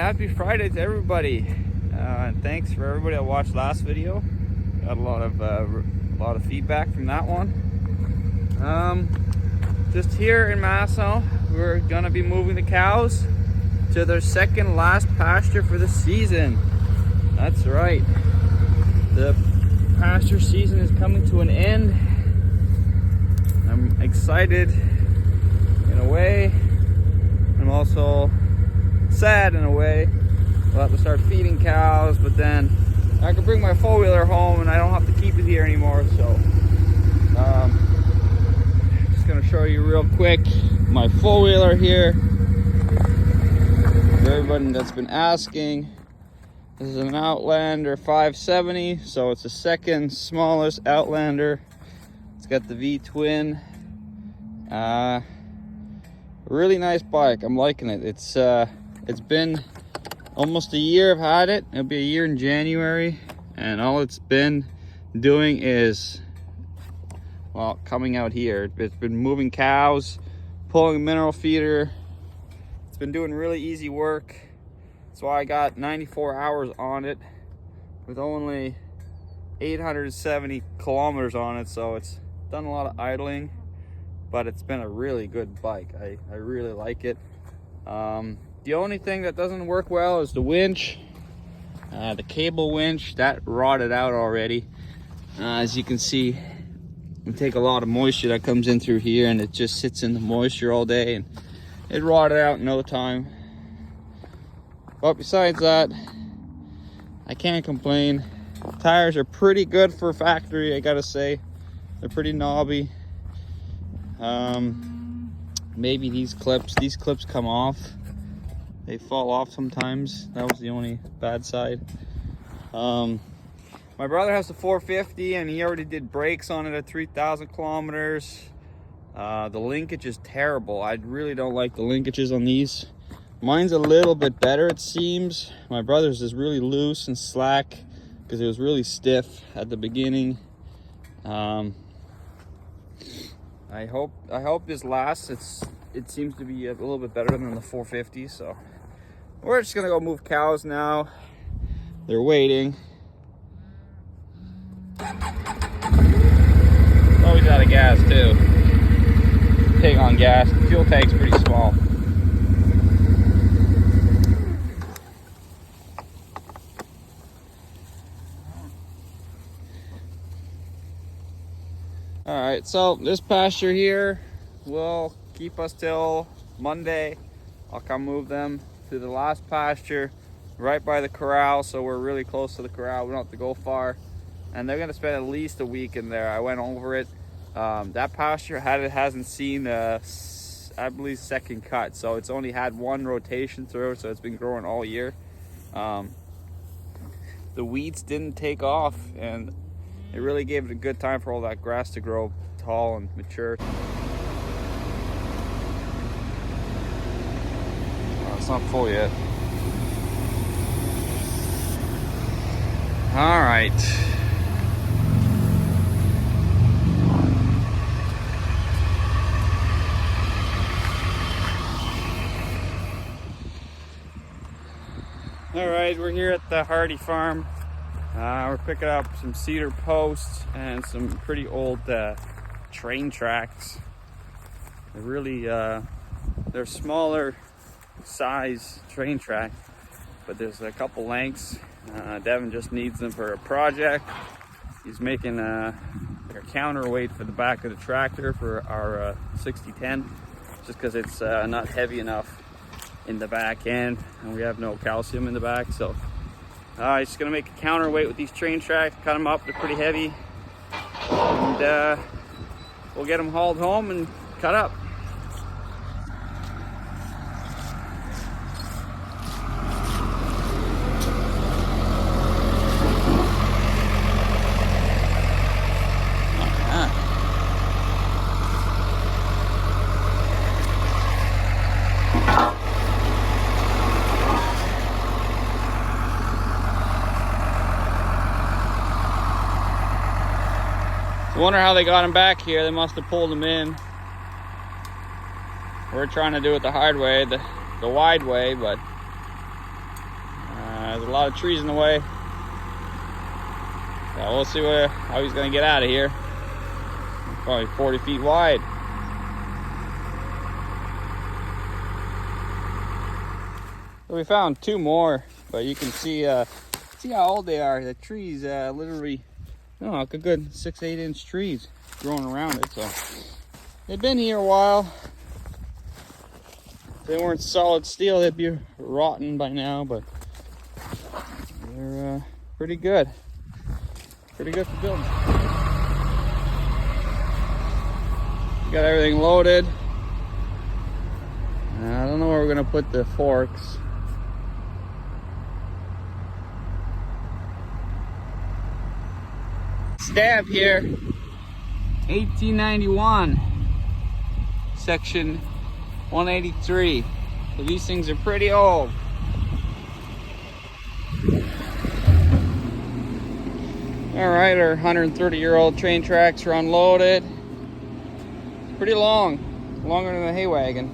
happy Friday to everybody. And thanks for everybody that watched last video. Got a lot of feedback from that one. Just here in Masson, we're gonna be moving the cows to their second last pasture for the season. That's right. The pasture season is coming to an end. I'm excited in a way. I'm also sad in a way. We'll have to start feeding cows, but then I can bring my four-wheeler home and I don't have to keep it here anymore. So just gonna show you real quick my four-wheeler here. For everybody that's been asking, this is an Outlander 570, so it's the second smallest Outlander. It's got the V-twin. Really nice bike. I'm liking it. It's been almost a year I've had it. It'll be a year in January, and all it's been doing is, well, coming out here. It's been moving cows, pulling a mineral feeder. It's been doing really easy work. That's why I got 94 hours on it with only 870 kilometers on it. So it's done a lot of idling, but it's been a really good bike. I really like it. The only thing that doesn't work well is the winch. The cable winch, that rotted out already. As you can see, we take a lot of moisture that comes in through here, and it just sits in the moisture all day, and it rotted out in no time. But besides that, I can't complain. Tires are pretty good for factory, I gotta say. They're pretty knobby. Maybe these clips come off. They fall off sometimes. That was the only bad side. My brother has the 450 and he already did brakes on it at 3,000 kilometers. The linkage is terrible. I really don't like the linkages on these. Mine's a little bit better, it seems. My brother's is really loose and slack because it was really stiff at the beginning. I hope this lasts. It seems to be a little bit better than the 450. So we're just gonna go move cows now. They're waiting. Always out of gas too. Pig on gas. The fuel tank's pretty small. All right, so this pasture here will keep us till Monday. I'll come move them to the last pasture right by the corral, so we're really close to the corral. We don't have to go far, and they're gonna spend at least a week in there. I went over it. That pasture hasn't seen I believe second cut, so it's only had one rotation through, so it's been growing all year. The weeds didn't take off, and it really gave it a good time for all that grass to grow tall and mature. Oh, it's not full yet. All right. All right, we're here at the Hardy farm. We're picking up some cedar posts and some pretty old train tracks. They're really, they're smaller size train track, but there's a couple lengths. Devin just needs them for a project. He's making a counterweight for the back of the tractor for our 6010, just because it's not heavy enough in the back end, and we have no calcium in the back, so he's just gonna make a counterweight with these train tracks, cut them up, they're pretty heavy, and we'll get them hauled home and cut up. I wonder how they got him back here. They must have pulled him in. We're trying to do it the hard way, the wide way, but There's a lot of trees in the way. So we'll see how he's gonna get out of here. Probably 40 feet wide. So we found 2 more, but you can see how old they are. The trees literally, like a good 6-8 inch trees growing around it. So they've been here a while. If they weren't solid steel, they'd be rotten by now, but they're pretty good. Pretty good for building. Got everything loaded. I don't know where we're gonna put the forks. Stab here, 1891, section 183. So these things are pretty old. All right, our 130-year-old train tracks are unloaded. Pretty long, longer than the hay wagon.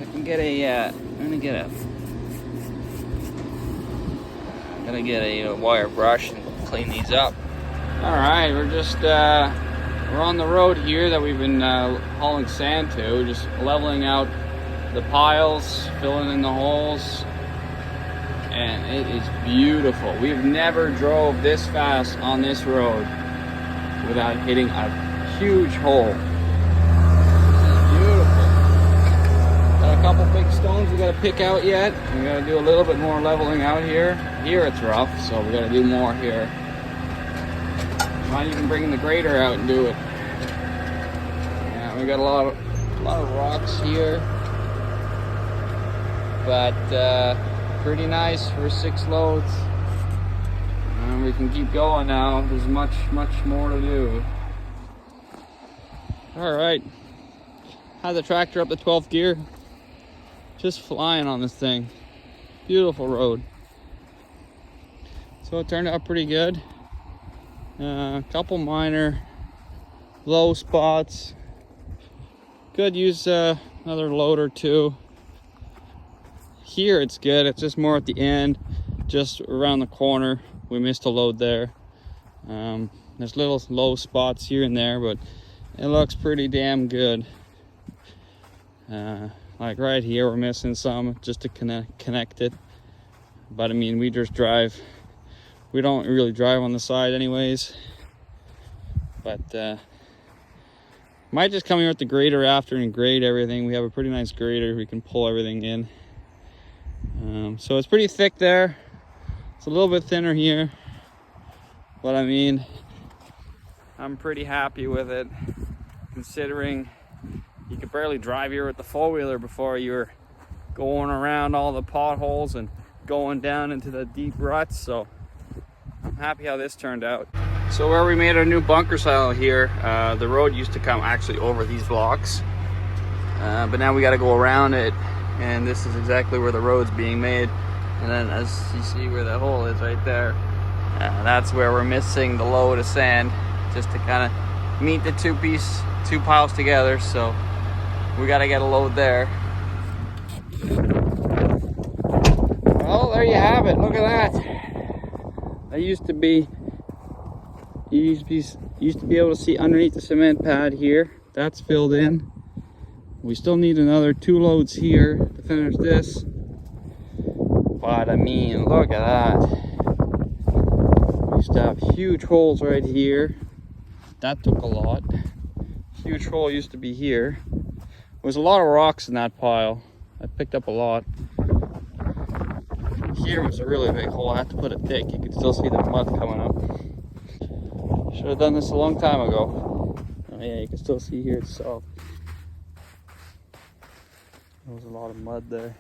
I can get gonna get a wire brush and clean these up. All right, we're on the road here that we've been hauling sand to, just leveling out the piles, filling in the holes, and it is beautiful. We've never drove this fast on this road without hitting a huge hole. Beautiful. Got a couple big stones we gotta pick out yet. We gotta do a little bit more leveling out here. Here it's rough, so we gotta do more here. Might even bring the grader out and do it. Yeah, we got a lot of rocks here, but pretty nice for 6 loads. And we can keep going now. There's much more to do. All right, had the tractor up to 12th gear, just flying on this thing. Beautiful road. So it turned out pretty good. A couple minor low spots. Could use another load or 2. Here it's good. It's just more at the end, just around the corner. We missed a load there. There's little low spots here and there, but it looks pretty damn good. Like right here, we're missing some just to connect it. But I mean, we just drive. We don't really drive on the side anyways. But might just come here with the grader after and grade everything. We have a pretty nice grader. We can pull everything in. So it's pretty thick there. It's a little bit thinner here. But I mean, I'm pretty happy with it, considering you could barely drive here with the four-wheeler before you were going around all the potholes and going down into the deep ruts. So I'm happy how this turned out. So where we made our new bunker silo here, the road used to come actually over these blocks, but now we got to go around it, and this is exactly where the road's being made. And then as you see where the hole is right there, that's where we're missing the load of sand, just to kind of meet the two piles together. So we got to get a load there. Well, there you have it. Look at that. That used to be, you used to be able to see underneath the cement pad here. That's filled in. We still need another 2 loads here to finish this. But I mean, look at that. We used to have huge holes right here. That took a lot. Huge hole used to be here. There was a lot of rocks in that pile. I picked up a lot. Here was a really big hole. I had to put it thick. You could still see the mud coming up. Should have done this a long time ago. Oh yeah, you can still see here it's soft. There was a lot of mud there.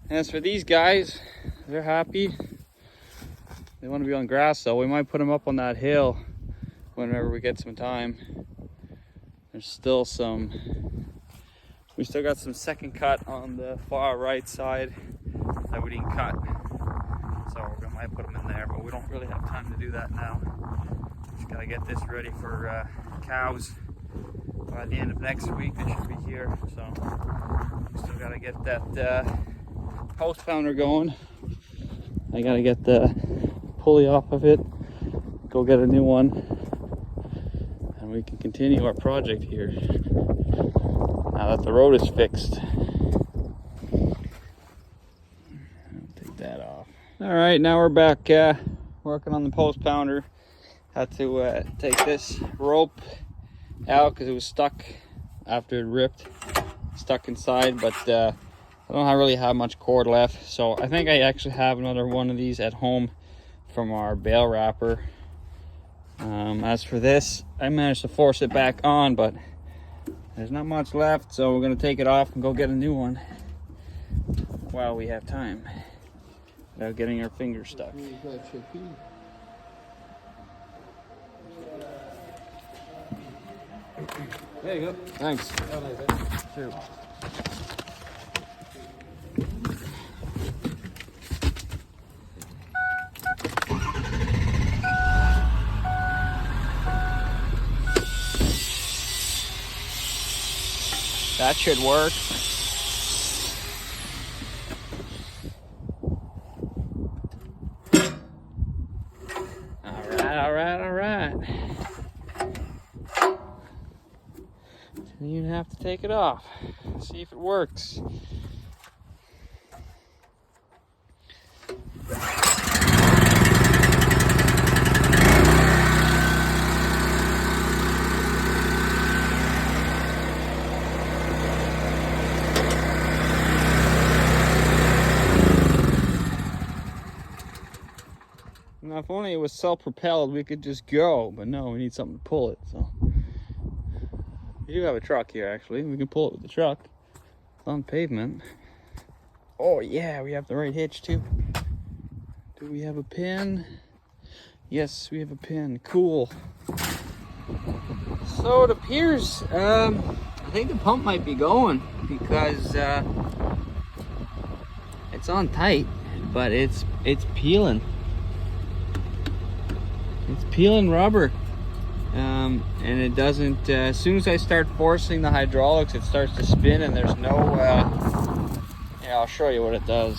And as for these guys, they're happy. They want to be on grass, so we might put them up on that hill whenever we get some time. There's still we still got some second cut on the far right side that we didn't cut. So we might put them in there, but we don't really have time to do that now. Just gotta get this ready for cows. By the end of next week, they should be here. So we still gotta get that post pounder going. I gotta get the pulley off of it, go get a new one, and we can continue our project here now that the road is fixed. I'll take that off. All right, now we're back working on the post pounder. Had to take this rope out because it was stuck after it ripped, stuck inside, but I don't really have much cord left, so I think I actually have another one of these at home from our bale wrapper. As for this, I managed to force it back on, but there's not much left, so we're gonna take it off and go get a new one while we have time without getting our fingers stuck. There you go. Thanks. Sure. That should work. All right. Didn't even have to take it off. See if it works. Now, if only it was self-propelled, we could just go, but no, we need something to pull it, so. We do have a truck here, actually. We can pull it with the truck. It's on pavement. Oh, yeah, we have the right hitch, too. Do we have a pin? Yes, we have a pin. Cool. So it appears, I think the pump might be going because it's on tight, but it's peeling. It's peeling rubber, and it doesn't, as soon as I start forcing the hydraulics, it starts to spin, and there's no, yeah, I'll show you what it does.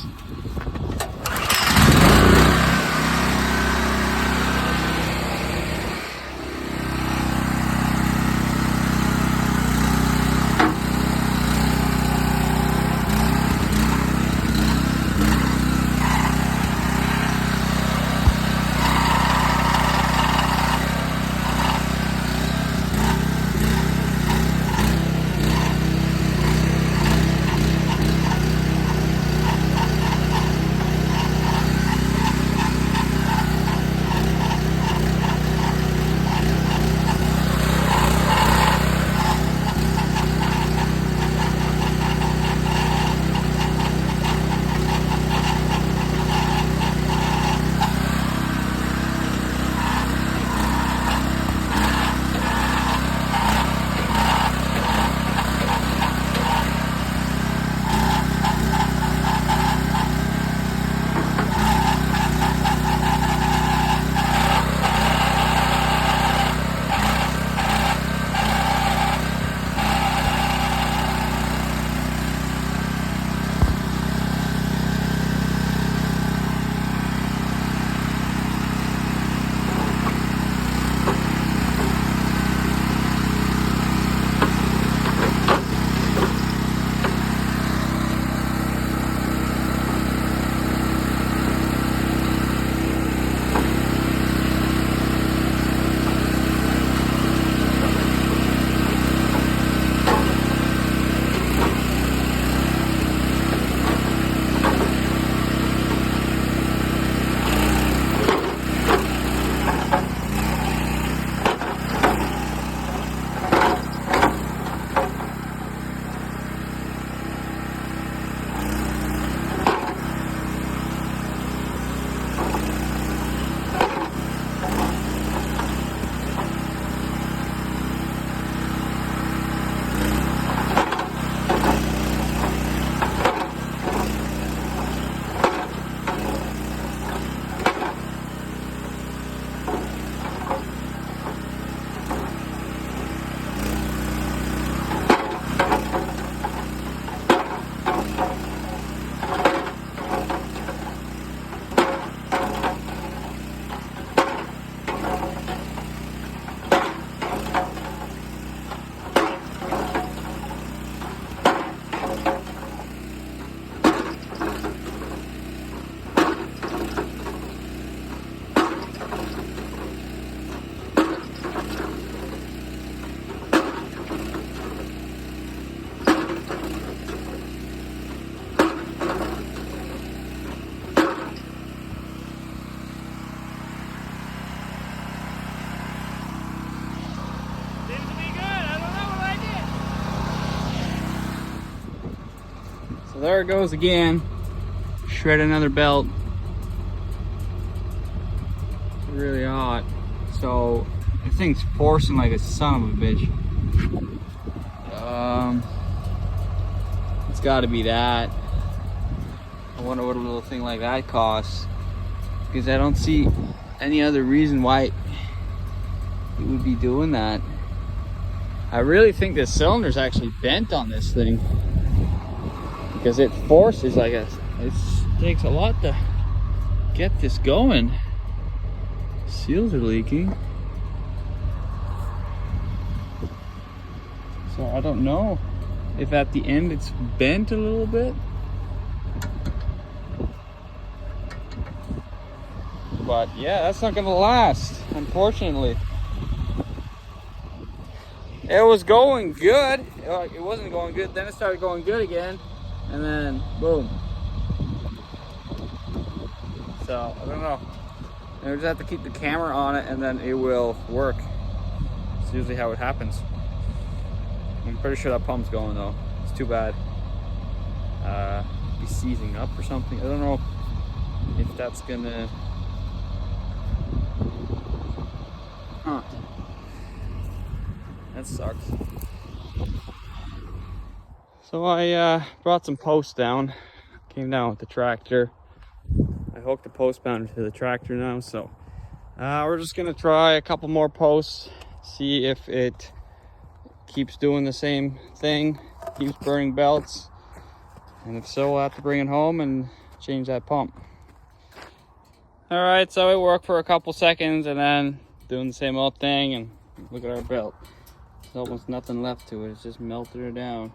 So there it goes again. Shred another belt. It's really hot. So the thing's forcing like a son of a bitch. It's got to be that. I wonder what a little thing like that costs, because I don't see any other reason why it would be doing that. I really think the cylinder's actually bent on this thing, because it forces like it takes a lot to get this going. Seals are leaking. So I don't know if at the end it's bent a little bit. But yeah, that's not gonna last, unfortunately. It was going good. It wasn't going good, then it started going good again, and then boom. So I don't know. And we just have to keep the camera on it and then it will work. It's usually how it happens. I'm pretty sure that pump's going though. It's too bad. Be seizing up or something. I don't know if that's gonna. Huh. That sucks. So I brought some posts down. Came down with the tractor. I hooked the post mounter to the tractor now, so we're just gonna try a couple more posts, see if it keeps doing the same thing, keeps burning belts, and if so, we'll have to bring it home and change that pump. All right, so it worked for a couple seconds and then doing the same old thing, and look at our belt. There's almost nothing left to it. It's just melted her down.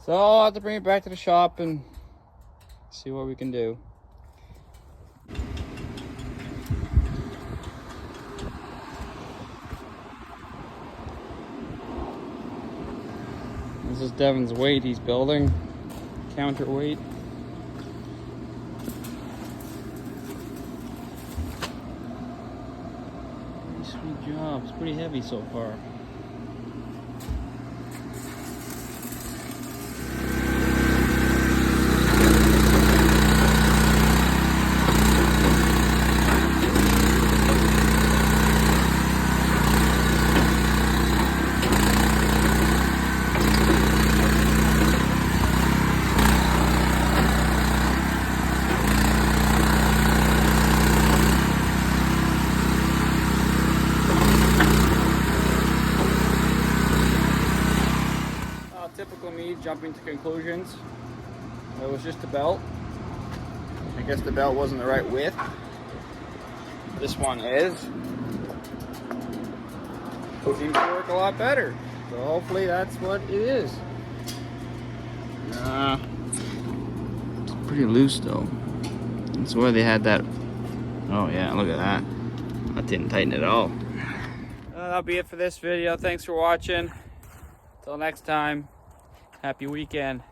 So I'll have to bring it back to the shop and see what we can do. This is Devin's weight he's building, counterweight. Pretty sweet job. It's pretty heavy so far. Typical me jumping to conclusions. It was just a belt. I guess the belt wasn't the right width. This one is. It seems to work a lot better. So hopefully that's what it is. It's pretty loose though. That's why they had that. Oh yeah, look at that. That didn't tighten at all. That'll be it for this video. Thanks for watching. Till next time. Happy weekend.